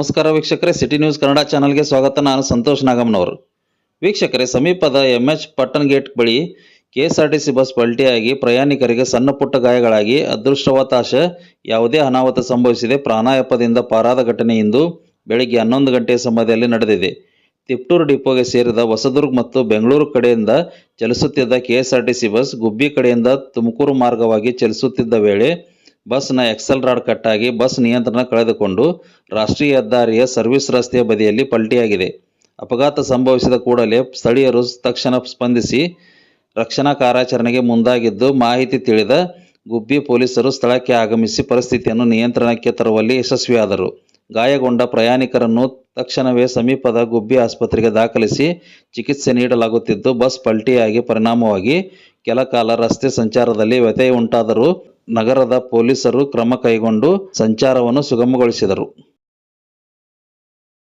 ನಮಸ್ಕಾರ ವೀಕ್ಷಕರೇ, city news Kannada ಚಾನಲ್ಗೆ ಸ್ವಾಗತ. ನಾನು ಸಂತೋಷ್ ನಾಗಮ್ಮನವರು. ವೀಕ್ಷಕರೇ, ಸಮೀಪದ MH ಪಟ್ಟಣ ಗೇಟ್ ಬಳಿ KSRTC ಬಸ್ ಪಲ್ಟಿಯಾಗಿ ಪ್ರಯಾಣಿಕರಿಗೆ ಸಣ್ಣ ಪುಟ್ಟ ಗಾಯಗಳಾಗಿ ಅದೃಷ್ಟವಶಾತ್ ಯಾವುದೇ ಅನಾಹುತ ಸಂಭವಿಸಿದೆ. ಪ್ರಾಣಾಪಾಯದಿಂದ ಪಾರಾದ ಘಟನೆ ಇಂದು ಬೆಳಗ್ಗೆ 11 ಗಂಟೆಯ ಸಮಯದಲ್ಲಿ ನಡೆದಿದೆ. ತಿಪಟೂರು ಡಿಪೋಗೆ ಸೇರಿದ ಹೊಸದುರ್ಗ ಮತ್ತು ಬೆಂಗಳೂರು ಕಡೆಯಿಂದ ಚಲಿಸುತ್ತಿದ್ದ KSRTC ಬಸ್ ಗುಬ್ಬಿ ಕಡೆಯಿಂದ ತುಮಕೂರು ಮಾರ್ಗವಾಗಿ ಚಲಿಸುತ್ತಿದ್ದ ವೇಳೆ ಬಸ್ನ ಎಕ್ಸೆಲ್ ರಾಡ್ ಕಟ್ಟಾಗಿ ಬಸ್ ನಿಯಂತ್ರಣ ಕಳೆದುಕೊಂಡು ರಾಷ್ಟ್ರೀಯ ಹೆದ್ದಾರಿಯ ಸರ್ವಿಸ್ ರಸ್ತೆಯ ಬದಿಯಲ್ಲಿ ಪಲ್ಟಿಯಾಗಿದೆ. ಅಪಘಾತ ಸಂಭವಿಸಿದ ಕೂಡಲೇ ಸ್ಥಳೀಯರು ತಕ್ಷಣ ಸ್ಪಂದಿಸಿ ರಕ್ಷಣಾ ಕಾರ್ಯಾಚರಣೆಗೆ ಮುಂದಾಗಿದ್ದು, ಮಾಹಿತಿ ತಿಳಿದ ಗುಬ್ಬಿ ಪೊಲೀಸರು ಸ್ಥಳಕ್ಕೆ ಆಗಮಿಸಿ ಪರಿಸ್ಥಿತಿಯನ್ನು ನಿಯಂತ್ರಣಕ್ಕೆ ತರುವಲ್ಲಿ ಯಶಸ್ವಿಯಾದರು. ಗಾಯಗೊಂಡ ಪ್ರಯಾಣಿಕರನ್ನು ತಕ್ಷಣವೇ ಸಮೀಪದ ಗುಬ್ಬಿ ಆಸ್ಪತ್ರೆಗೆ ದಾಖಲಿಸಿ ಚಿಕಿತ್ಸೆ ನೀಡಲಾಗುತ್ತಿದ್ದು, ಬಸ್ ಪಲ್ಟಿಯಾಗಿ ಪರಿಣಾಮವಾಗಿ ಕೆಲ ಕಾಲ ರಸ್ತೆ ಸಂಚಾರದಲ್ಲಿ ವ್ಯತ್ಯಯ ಉಂಟಾದರೂ ನಗರದ ಪೊಲೀಸರು ಕ್ರಮ ಕೈಗೊಂಡು ಸಂಚಾರವನ್ನು ಸುಗಮಗೊಳಿಸಿದರು.